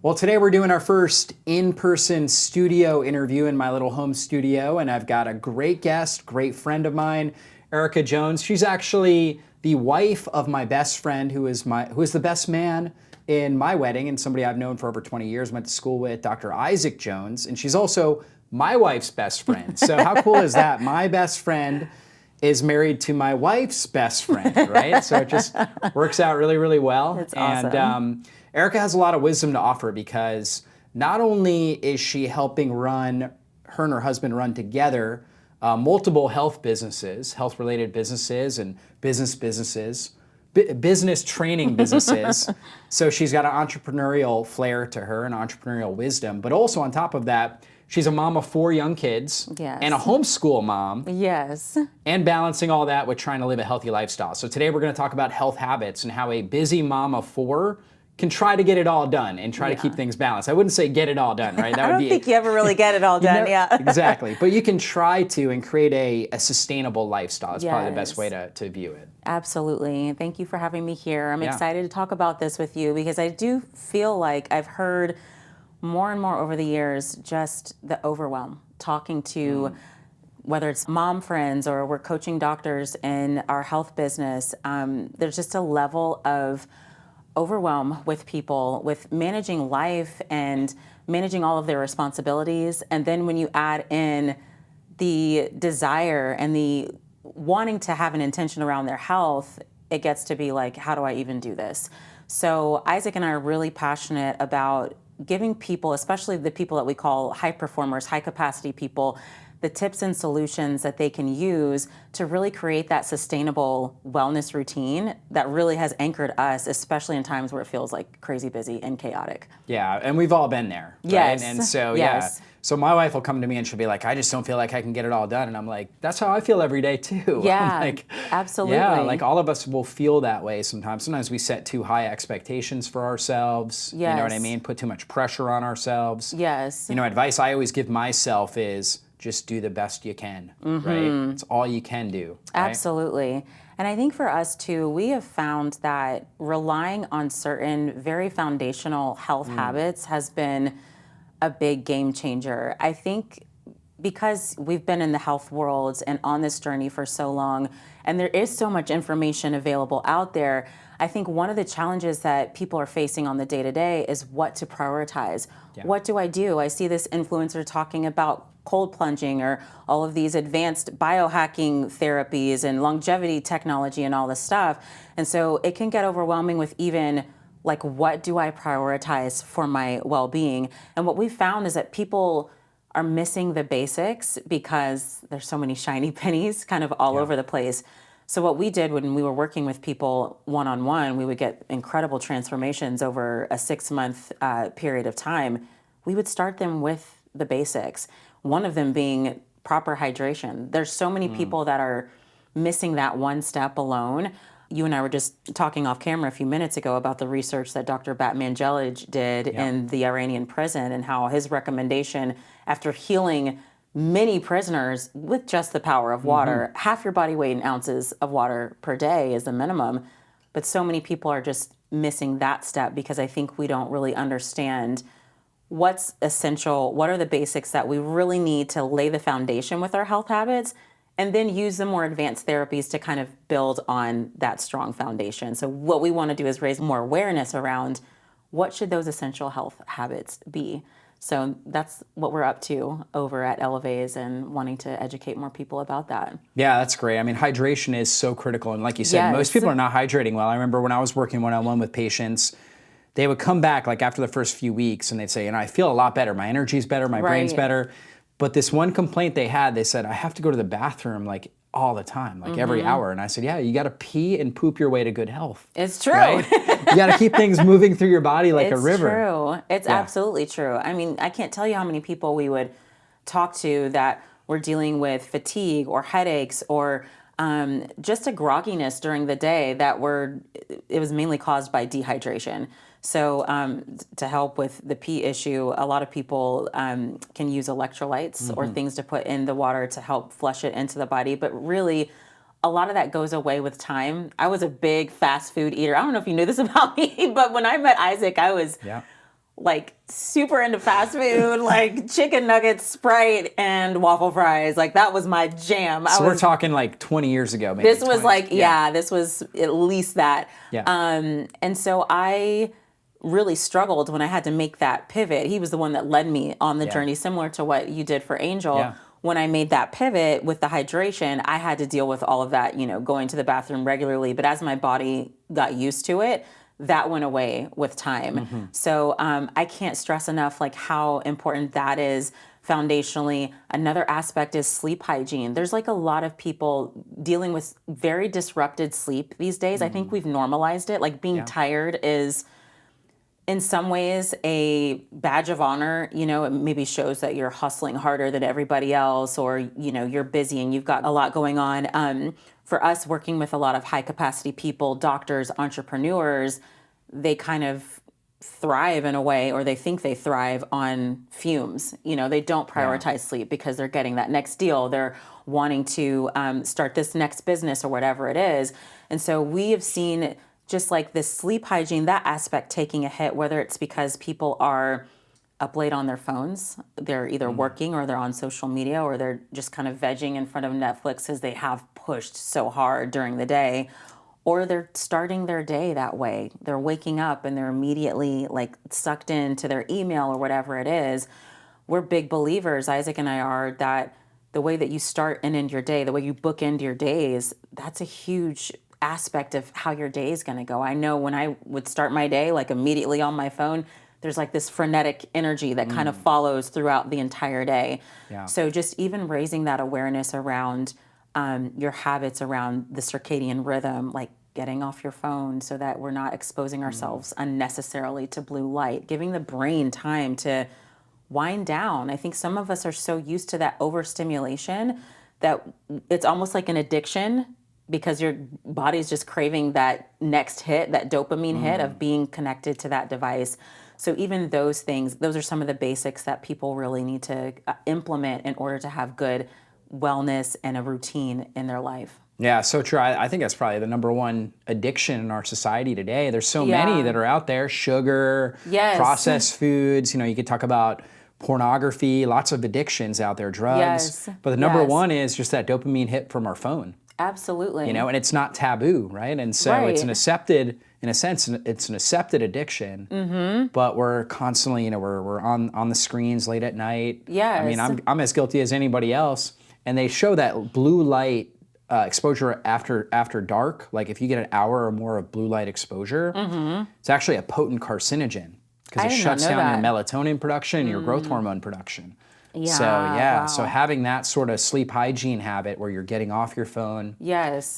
Well, today we're doing our first in-person studio interview in my little home studio, and I've got a great guest, great friend of mine, Erica Jones. She's actually the wife of my best friend, who is the best man in my wedding, and somebody I've known for over 20 years, went to school with, Dr. Isaac Jones, and she's also my wife's best friend. So how cool is that? My best friend is married to my wife's best friend, right? So it just works out really, really well. That's awesome. And Erica has a lot of wisdom to offer because not only is she helping her and her husband run together multiple health-related businesses and business training businesses. So she's got an entrepreneurial flair to her and entrepreneurial wisdom, but also on top of that, she's a mom of 4 young kids and a homeschool mom. Yes. And balancing all that with trying to live a healthy lifestyle. So today we're going to talk about health habits and how a busy mom of 4 can try to get it all done and try to keep things balanced. I wouldn't say get it all done, right? I don't think you ever really get it all done, Exactly. But you can try to and create a sustainable lifestyle. It's probably the best way to view it. Absolutely. Thank you for having me here. I'm excited to talk about this with you because I do feel like I've heard more and more over the years just the overwhelm, talking to whether it's mom friends or we're coaching doctors in our health business. There's just a level of overwhelm with people with managing life and managing all of their responsibilities. And then when you add in the desire and the wanting to have an intention around their health, it gets to be like, how do I even do this? So Isaac and I are really passionate about giving people, especially the people that we call high performers, high capacity people, the tips and solutions that they can use to really create that sustainable wellness routine that really has anchored us, especially in times where it feels like crazy busy and chaotic. Yeah, and we've all been there. Right? Yes. And so, So my wife will come to me and she'll be like, I just don't feel like I can get it all done. And I'm like, that's how I feel every day too. Yeah, like, absolutely. Yeah, like all of us will feel that way sometimes. Sometimes we set too high expectations for ourselves. Yes. You know what I mean? Put too much pressure on ourselves. Yes. You know, advice I always give myself is just do the best you can, right? It's all you can do. Right? Absolutely. And I think for us too, we have found that relying on certain very foundational health habits has been a big game changer. I think because we've been in the health world and on this journey for so long, and there is so much information available out there, I think one of the challenges that people are facing on the day-to-day is what to prioritize. Yeah. What do? I see this influencer talking about cold plunging or all of these advanced biohacking therapies and longevity technology and all this stuff. And so it can get overwhelming with even like, what do I prioritize for my well-being? And what we found is that people are missing the basics because there's so many shiny pennies kind of all over the place. So what we did when we were working with people one-on-one, we would get incredible transformations over a 6-month period of time. We would start them with the basics. One of them being proper hydration. There's so many people that are missing that one step alone. You and I were just talking off camera a few minutes ago about the research that Dr. Batmangelij did in the Iranian prison and how his recommendation after healing many prisoners with just the power of water, half your body weight in ounces of water per day is the minimum. But so many people are just missing that step because I think we don't really understand what's essential, what are the basics that we really need to lay the foundation with our health habits, and then use the more advanced therapies to kind of build on that strong foundation. So what we want to do is raise more awareness around what should those essential health habits be. So that's what we're up to over at Elevays and wanting to educate more people about that. Yeah, that's great. I mean, hydration is so critical. And like you said, most people are not hydrating well. I remember when I was working one-on-one with patients, they would come back like after the first few weeks and they'd say, I feel a lot better. My energy's better, my brain's better. But this one complaint they had, they said, I have to go to the bathroom like all the time, like every hour. And I said, yeah, you got to pee and poop your way to good health. It's true. Right? You got to keep things moving through your body like a river. It's true. It's absolutely true. I mean, I can't tell you how many people we would talk to that were dealing with fatigue or headaches or just a grogginess during the day it was mainly caused by dehydration. So to help with the pee issue, a lot of people can use electrolytes or things to put in the water to help flush it into the body. But really, a lot of that goes away with time. I was a big fast food eater. I don't know if you knew this about me, but when I met Isaac, I was like super into fast food, like chicken nuggets, Sprite, and waffle fries. Like that was my jam. So we're talking like 20 years ago, maybe. This was 20. like, this was at least that. Yeah. And so I really struggled when I had to make that pivot. He was the one that led me on the journey, similar to what you did for Angel. Yeah. When I made that pivot with the hydration, I had to deal with all of that, going to the bathroom regularly. But as my body got used to it, that went away with time. So I can't stress enough like how important that is foundationally. Another aspect is sleep hygiene. There's like a lot of people dealing with very disrupted sleep these days. I think we've normalized it. Like being tired is in some ways a badge of honor. It maybe shows that you're hustling harder than everybody else, or, you're busy and you've got a lot going on. For us working with a lot of high capacity people, doctors, entrepreneurs, they kind of thrive in a way, or they think they thrive on fumes. They don't prioritize sleep because they're getting that next deal. They're wanting to start this next business or whatever it is. And so we have seen just like this sleep hygiene, that aspect taking a hit, whether it's because people are up late on their phones, they're either working or they're on social media, or they're just kind of vegging in front of Netflix as they have pushed so hard during the day, or they're starting their day that way. They're waking up and they're immediately like sucked into their email or whatever it is. We're big believers, Isaac and I are, that the way that you start and end your day, the way you bookend your days, that's a huge aspect of how your day is going to go. I know when I would start my day, like immediately on my phone, there's like this frenetic energy that kind of follows throughout the entire day. Yeah. So just even raising that awareness around your habits around the circadian rhythm, like getting off your phone so that we're not exposing ourselves unnecessarily to blue light, giving the brain time to wind down. I think some of us are so used to that overstimulation that it's almost like an addiction, because your body's just craving that next hit, that dopamine hit of being connected to that device. So even those things, those are some of the basics that people really need to implement in order to have good wellness and a routine in their life. Yeah, so true. I think that's probably the number one addiction in our society today. There's so many that are out there: sugar, processed foods. You could talk about pornography, lots of addictions out there, drugs. But the number one is just that dopamine hit from our phone. Absolutely. And it's not taboo, right? And so it's an accepted, in a sense, it's an accepted addiction. But we're constantly, we're on the screens late at night. Yes. I mean, I'm as guilty as anybody else. And they show that blue light exposure after dark, like if you get an hour or more of blue light exposure, it's actually a potent carcinogen because it shuts down your melatonin production and your growth hormone production. So having that sort of sleep hygiene habit where you're getting off your phone,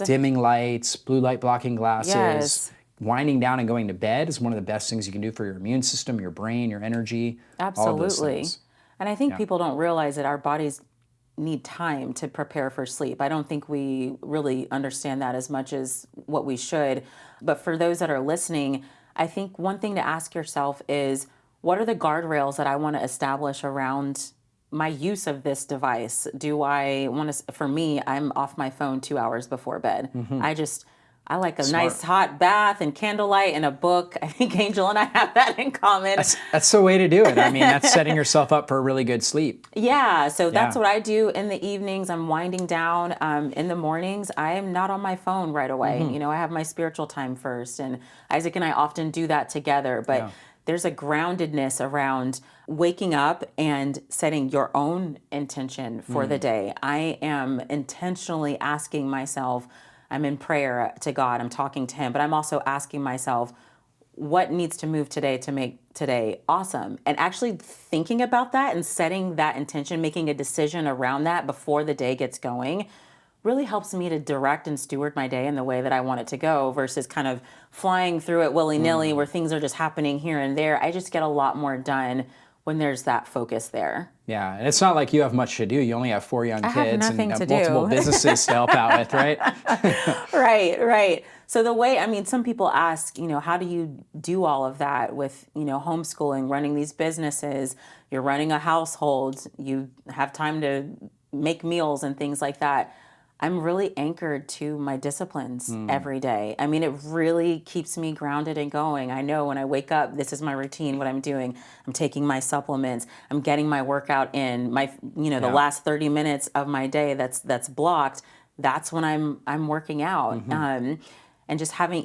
dimming lights, blue light blocking glasses, winding down and going to bed is one of the best things you can do for your immune system, your brain, your energy. Absolutely. All of those things. And I think people don't realize that our bodies need time to prepare for sleep. I don't think we really understand that as much as what we should. But for those that are listening, I think one thing to ask yourself is, what are the guardrails that I want to establish around my use of this device? Do I want to, for me, I'm off my phone 2 hours before bed. I like a nice hot bath and candlelight and a book. I think Angel and I have that in common. That's the way to do it. I mean, that's setting yourself up for a really good sleep. Yeah, so that's what I do in the evenings. I'm winding down. In the mornings, I am not on my phone right away. I have my spiritual time first, and Isaac and I often do that together. But there's a groundedness around waking up and setting your own intention for the day. I am intentionally asking myself, I'm in prayer to God, I'm talking to Him, but I'm also asking myself, what needs to move today to make today awesome? And actually thinking about that and setting that intention, making a decision around that before the day gets going, really helps me to direct and steward my day in the way that I want it to go, versus kind of flying through it willy-nilly where things are just happening here and there. I just get a lot more done when there's that focus there. Yeah, and it's not like you have much to do. You only have 4 young kids and multiple do. businesses to help out with, right? Right. So the way, some people ask, how do you do all of that with, homeschooling, running these businesses, you're running a household, you have time to make meals and things like that. I'm really anchored to my disciplines every day. I mean, it really keeps me grounded and going. I know when I wake up, this is my routine, what I'm doing. I'm taking my supplements. I'm getting my workout in. The last 30 minutes of my day that's blocked, that's when I'm working out. And just having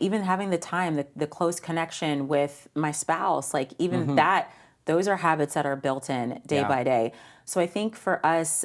the time, the close connection with my spouse, like even that, those are habits that are built in day by day. So I think for us,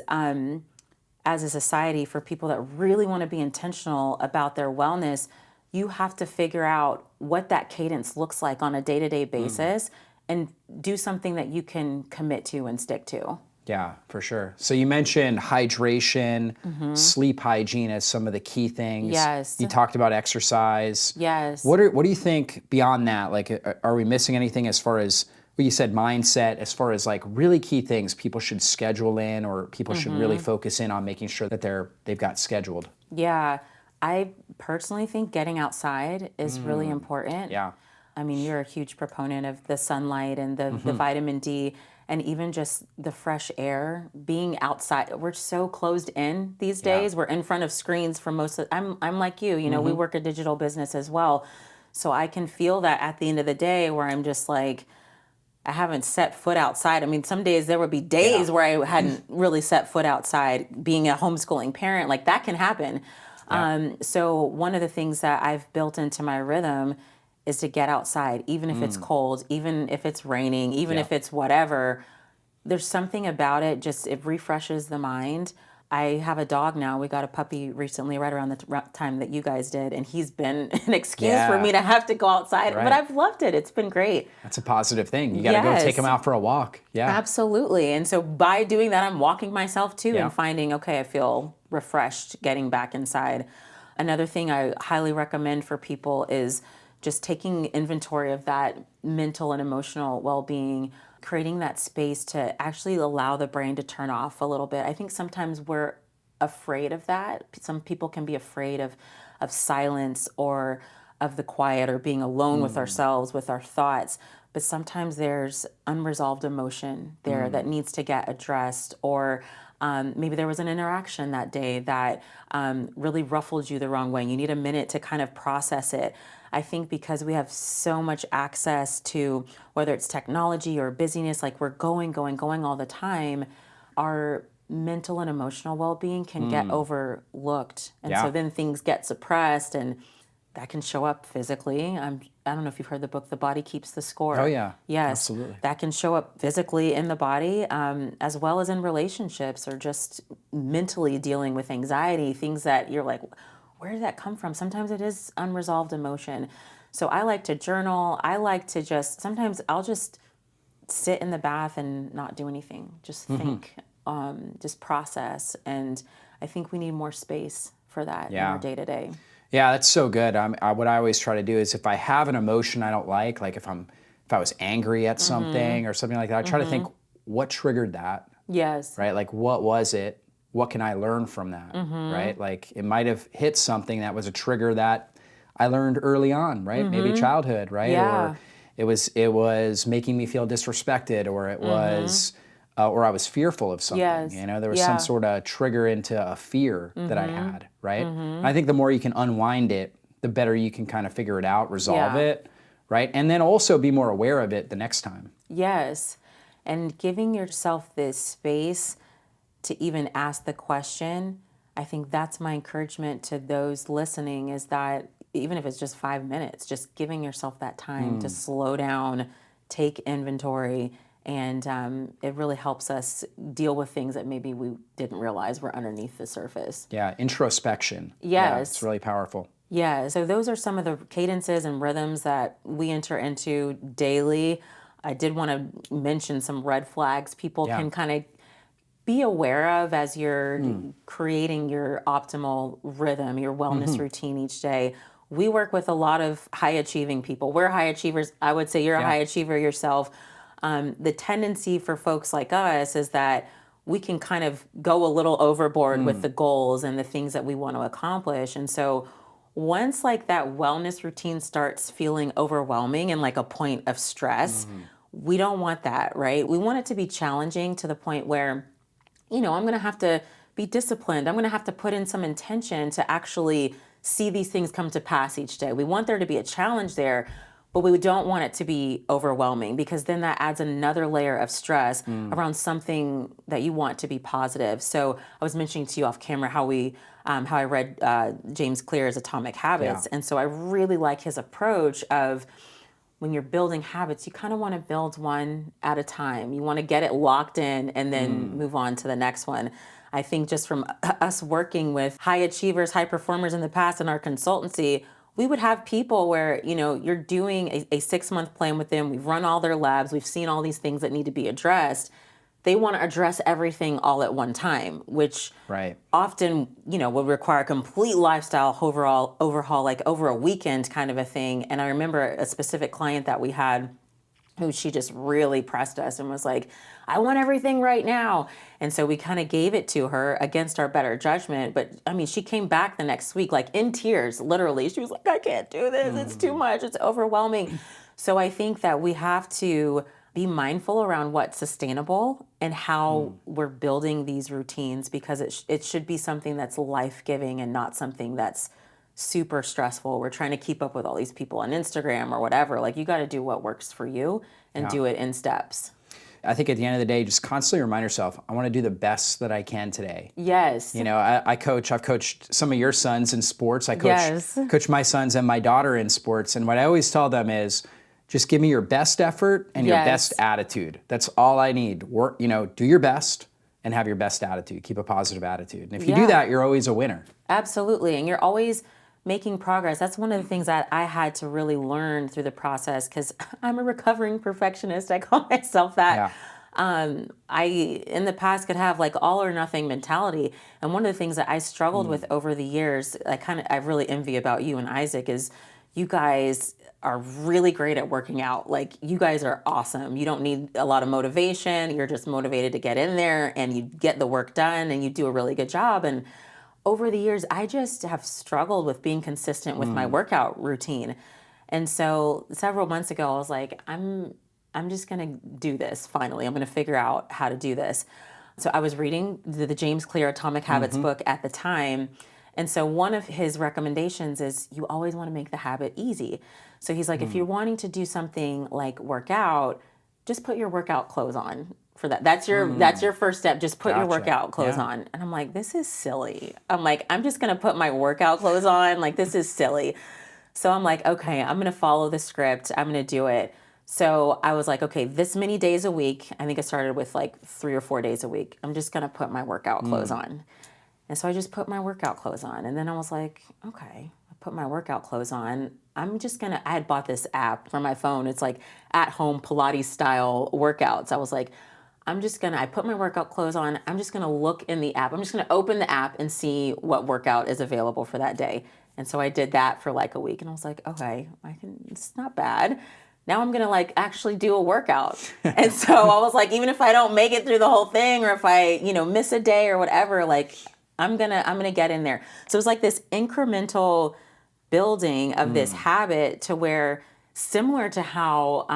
as a society, for people that really want to be intentional about their wellness, you have to figure out what that cadence looks like on a day-to-day basis and do something that you can commit to and stick to. Yeah, for sure. So you mentioned hydration, sleep hygiene as some of the key things. Yes. You talked about exercise. Yes. What do you think beyond that? Like, are we missing anything as far as what you said, mindset, as far as like really key things people should schedule in, or people should really focus in on making sure that they've got scheduled? Yeah. I personally think getting outside is really important. Yeah. I mean, you're a huge proponent of the sunlight and the vitamin D, and even just the fresh air, being outside. We're so closed in these days. We're in front of screens for most of, I'm like you, we work a digital business as well. So I can feel that at the end of the day where I'm just like, I haven't set foot outside. I mean, some days there would be days where I hadn't really set foot outside. Being a homeschooling parent, like that can happen. So one of the things that I've built into my rhythm is to get outside, even if it's cold, even if it's raining, even if it's whatever. There's something about it, just it refreshes the mind. I have a dog now. We got a puppy recently, right around the time that you guys did, and he's been an excuse for me to have to go outside. Right. But I've loved it. It's been great. That's a positive thing. You got to go take him out for a walk. Yeah. Absolutely. And so by doing that, I'm walking myself too Yeah. and finding, okay, I feel refreshed getting back inside. Another thing I highly recommend for people is just taking inventory of that mental and emotional well-being, creating that space to actually allow the brain to turn off a little bit. I think sometimes we're afraid of that. Some people can be afraid of silence or of the quiet or being alone with ourselves, with our thoughts. But sometimes there's unresolved emotion there that needs to get addressed, or maybe there was an interaction that day that really ruffled you the wrong way. You need a minute to kind of process it. I think because we have so much access to, whether it's technology or busyness, like we're going all the time, our mental and emotional well-being can get overlooked. And so then things get suppressed, and that can show up physically. I don't know if you've heard the book, The Body Keeps the Score. Oh, yeah. Yes. Absolutely. That can show up physically in the body, as well as in relationships, or just mentally dealing with anxiety, things that you're like, where did that come from? Sometimes it is unresolved emotion. So I like to journal. I like to sometimes I'll just sit in the bath and not do anything. Just think, just process. And I think we need more space for that in our day to day. Yeah, that's so good. What I always try to do is if I have an emotion I don't like if I was angry at something or something like that, I try to think, what triggered that? Yes. Right? Like, what was it? What can I learn from that? Right? Like, it might have hit something that was a trigger that I learned early on, right? Maybe childhood, right? Yeah. Or it was making me feel disrespected, or it was, or I was fearful of something. Yes. There was some sort of trigger into a fear that I had, right? And I think the more you can unwind it, the better you can kind of figure it out, resolve it, right? And then also be more aware of it the next time. Yes. And giving yourself this space to even ask the question, I think that's my encouragement to those listening, is that even if it's just 5 minutes, just giving yourself that time to slow down, take inventory, and it really helps us deal with things that maybe we didn't realize were underneath the surface. Yeah, introspection. Yes. Yeah, it's really powerful. Yeah, so those are some of the cadences and rhythms that we enter into daily. I did want to mention some red flags people can kind of be aware of as you're creating your optimal rhythm, your wellness routine each day. We work with a lot of high achieving people. We're high achievers. I would say you're a high achiever yourself. The tendency for folks like us is that we can kind of go a little overboard with the goals and the things that we want to accomplish. And so once like that wellness routine starts feeling overwhelming and like a point of stress, we don't want that, right? We want it to be challenging to the point where, I'm going to have to be disciplined. I'm going to have to put in some intention to actually see these things come to pass each day. We want there to be a challenge there, but we don't want it to be overwhelming, because then that adds another layer of stress around something that you want to be positive. So I was mentioning to you off camera how I read James Clear's Atomic Habits. And so I really like his approach of, when you're building habits, you kind of want to build one at a time. You want to get it locked in and then move on to the next one. I think just from us working with high achievers, high performers in the past in our consultancy, we would have people where, you're doing a 6-month plan with them. We've run all their labs. We've seen all these things that need to be addressed. They want to address everything all at one time, which often, would require a complete lifestyle overhaul, like over a weekend kind of a thing. And I remember a specific client that we had who she just really pressed us and was like, I want everything right now. And so we kind of gave it to her against our better judgment. But I mean, she came back the next week, like in tears, literally. She was like, I can't do this. It's too much. It's overwhelming. So I think that we have to be mindful around what's sustainable and how we're building these routines, because it should be something that's life-giving and not something that's super stressful. We're trying to keep up with all these people on Instagram or whatever. Like, you got to do what works for you and do it in steps. I think at the end of the day, just constantly remind yourself, I want to do the best that I can today. Yes. I've coached some of your sons in sports. I coach my sons and my daughter in sports. And what I always tell them is, just give me your best effort and your best attitude. That's all I need. Work, do your best and have your best attitude. Keep a positive attitude. And if you do that, you're always a winner. Absolutely. And you're always making progress. That's one of the things that I had to really learn through the process, because I'm a recovering perfectionist. I call myself that. I, in the past, could have like all or nothing mentality. And one of the things that I struggled with over the years, I really envy about you and Isaac, is you guys are really great at working out. Like, you guys are awesome. You don't need a lot of motivation. You're just motivated to get in there and you get the work done and you do a really good job. And over the years, I just have struggled with being consistent with my workout routine. And so several months ago, I was like, I'm just going to do this finally. I'm going to figure out how to do this. So I was reading the James Clear Atomic Habits book at the time. And so one of his recommendations is, you always want to make the habit easy. So he's like, if you're wanting to do something like work out, just put your workout clothes on for that. That's your first step. Just put your workout clothes on. And I'm like, this is silly. I'm like, I'm just going to put my workout clothes on. Like, this is silly. So I'm like, okay, I'm going to follow the script. I'm going to do it. So I was like, okay, this many days a week. I think I started with like 3 or 4 days a week. I'm just going to put my workout clothes on. And so I just put my workout clothes on. And then I was like, okay, I put my workout clothes on. I had bought this app for my phone. It's like at-home Pilates style workouts. I was like, I put my workout clothes on. I'm just going to look in the app. I'm just going to open the app and see what workout is available for that day. And so I did that for like a week. And I was like, okay, it's not bad. Now I'm going to like actually do a workout. And so I was like, even if I don't make it through the whole thing, or if I, miss a day or whatever, like, I'm gonna get in there. So it was like this incremental building of this habit, to where, similar to how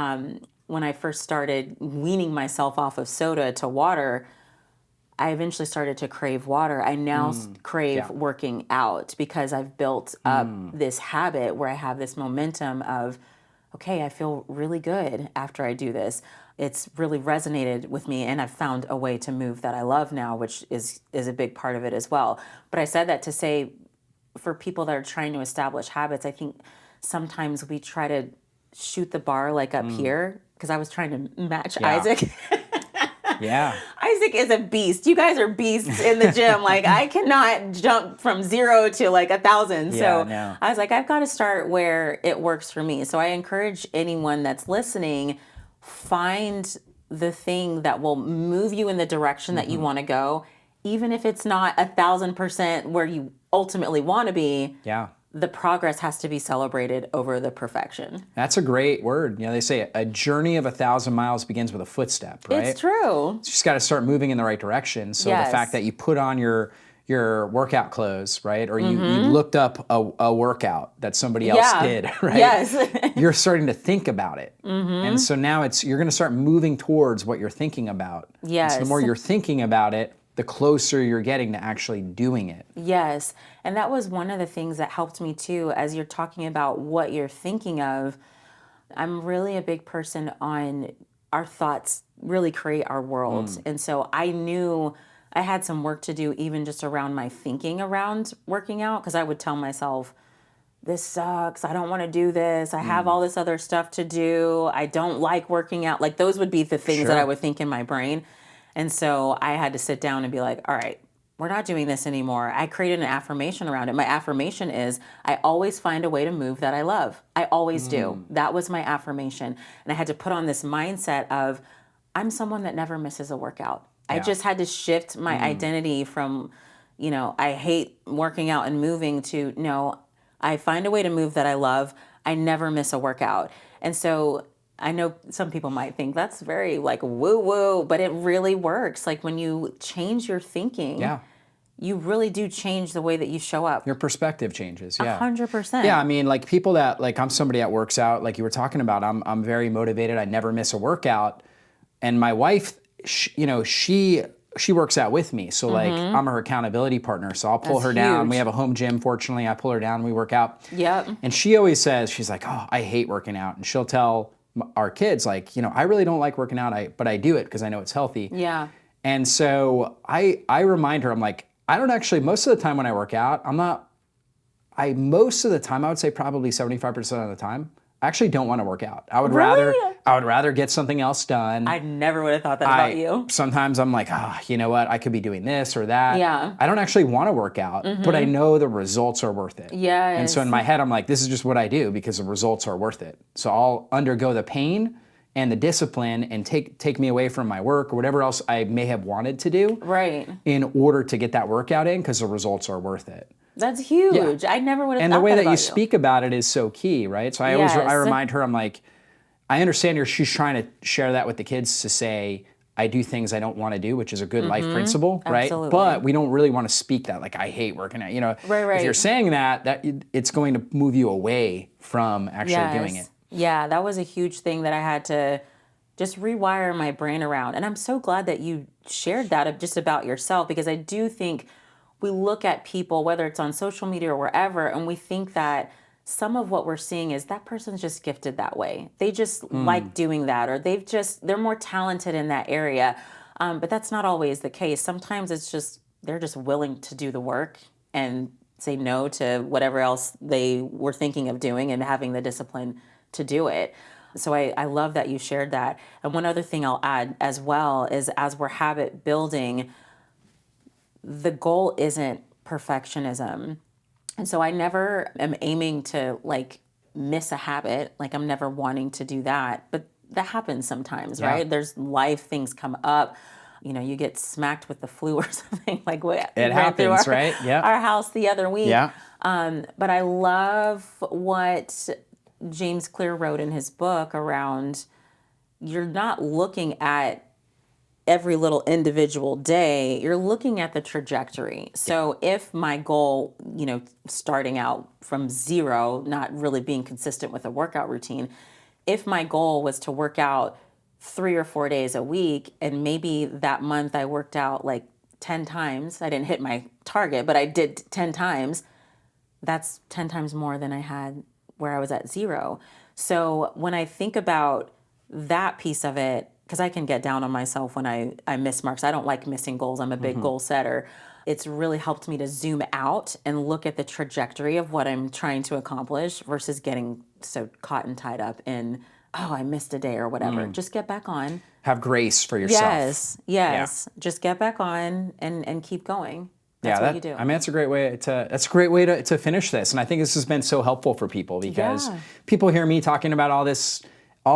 when I first started weaning myself off of soda to water, I eventually started to crave water. I now crave working out, because I've built up this habit where I have this momentum of, okay, I feel really good after I do this. It's really resonated with me, and I've found a way to move that I love now, which is a big part of it as well. But I said that to say, for people that are trying to establish habits, I think sometimes we try to shoot the bar like up here, because I was trying to match Isaac. Isaac is a beast. You guys are beasts in the gym. Like, I cannot jump from 0 to like 1,000. So I was like, I've got to start where it works for me. So I encourage anyone that's listening, find the thing that will move you in the direction that you want to go, even if it's not 1,000% where you ultimately want to be. The progress has to be celebrated over the perfection. That's a great word. They say a journey of 1,000 miles begins with a footstep, right? It's true. You just got to start moving in the right direction. So the fact that you put on your workout clothes, right? Or you looked up a workout that somebody else did, right? Yes. You're starting to think about it. And so now you're going to start moving towards what you're thinking about. Yes. And so the more you're thinking about it, the closer you're getting to actually doing it. Yes. And that was one of the things that helped me too, as you're talking about what you're thinking of. I'm really a big person on our thoughts really create our world. And so I knew I had some work to do even just around my thinking around working out, because I would tell myself, this sucks. I don't want to do this. I have all this other stuff to do. I don't like working out. Like those would be the things that I would think in my brain. And so I had to sit down and be like, all right, we're not doing this anymore. I created an affirmation around it. My affirmation is, I always find a way to move that I love. I always do. That was my affirmation. And I had to put on this mindset of, I'm someone that never misses a workout. I just had to shift my identity from, I hate working out and moving to, no, I find a way to move that I love. I never miss a workout. And so I know some people might think that's very like woo-woo, but it really works. Like when you change your thinking, you really do change the way that you show up. Your perspective changes. Yeah. 100%. Yeah. I mean, like people that, like I'm somebody that works out, like you were talking about, I'm very motivated. I never miss a workout. And my wife, she works out with me. So like I'm her accountability partner. So I'll pull her down. We have a home gym, fortunately. I pull her down, we work out. Yep. And she always says, she's like, oh, I hate working out. And she'll tell our kids like, I really don't like working out, but I do it because I know it's healthy. Yeah. And so I remind her, I'm like, I don't actually, most of the time when I work out, most of the time, I would say probably 75% of the time, I actually don't want to work out. I would rather get something else done. I never would have thought that about you. Sometimes I'm like, you know what? I could be doing this or that. Yeah. I don't actually want to work out, but I know the results are worth it. Yes. And so in my head, I'm like, this is just what I do because the results are worth it. So I'll undergo the pain and the discipline and take me away from my work or whatever else I may have wanted to do. Right. In order to get that workout in because the results are worth it. That's huge. I never would have thought that about you. And the way that you speak about it is so key, right? So I remind her, I'm like, I understand she's trying to share that with the kids to say, I do things I don't want to do, which is a good life principle, right? Absolutely. But we don't really want to speak that, like I hate working out. Right. If you're saying that it's going to move you away from actually doing it. Yeah, that was a huge thing that I had to just rewire my brain around. And I'm so glad that you shared that just about yourself, because I do think we look at people, whether it's on social media or wherever, and we think that some of what we're seeing is that person's just gifted that way. They just like doing that, or they're more talented in that area. But that's not always the case. Sometimes it's just, they're just willing to do the work and say no to whatever else they were thinking of doing and having the discipline to do it. So I love that you shared that. And one other thing I'll add as well is, as we're habit building, the goal isn't perfectionism. And so I never am aiming to like miss a habit. Like I'm never wanting to do that, but that happens sometimes, right? There's life, things come up. You get smacked with the flu or something like what it happens, right? Yeah. Our house the other week. Yeah. But I love what James Clear wrote in his book around, you're not looking at every little individual day, you're looking at the trajectory. So if my goal, starting out from zero, not really being consistent with a workout routine, if my goal was to work out 3 or 4 days a week, and maybe that month I worked out like 10 times, I didn't hit my target, but I did 10 times, that's 10 times more than I had where I was at zero. So when I think about that piece of it, because I can get down on myself when I miss marks. I don't like missing goals. I'm a big goal setter. It's really helped me to zoom out and look at the trajectory of what I'm trying to accomplish versus getting so caught and tied up in, I missed a day or whatever. Just get back on. Have grace for yourself. Yes. Yeah. Just get back on and keep going. That's what you do. I mean, that's a great way to finish this. And I think this has been so helpful for people because people hear me talking about all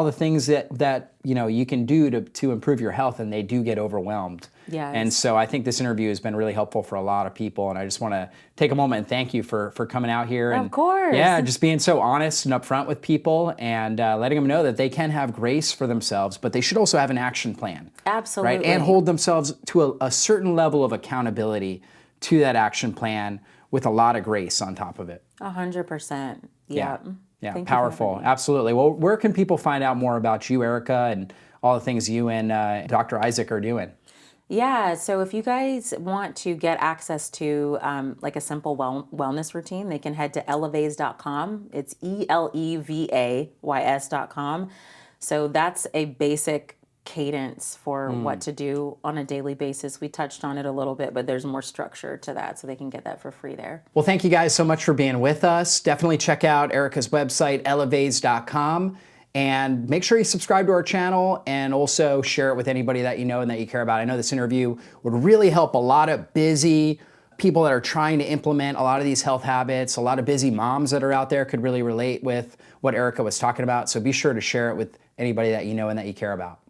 the things that you can do to improve your health, and they do get overwhelmed. Yes. And so I think this interview has been really helpful for a lot of people, and I just want to take a moment and thank you for coming out here. Of course. Yeah, just being so honest and upfront with people and letting them know that they can have grace for themselves, but they should also have an action plan. Absolutely. Right? And hold themselves to a certain level of accountability to that action plan with a lot of grace on top of it. 100%. Yep. Yeah, Thank powerful. Absolutely. Well, where can people find out more about you, Erica, and all the things you and Dr. Isaac are doing? Yeah, so if you guys want to get access to like a simple wellness routine, they can head to elevays.com. It's ELEVAYS.com. So that's a basic cadence for what to do on a daily basis. We touched on it a little bit, but there's more structure to that, so they can get that for free there. Well, thank you guys so much for being with us. Definitely check out Erica's website, elevays.com. And make sure you subscribe to our channel and also share it with anybody that you know and that you care about. I know this interview would really help a lot of busy people that are trying to implement a lot of these health habits. A lot of busy moms that are out there could really relate with what Erica was talking about. So be sure to share it with anybody that you know and that you care about.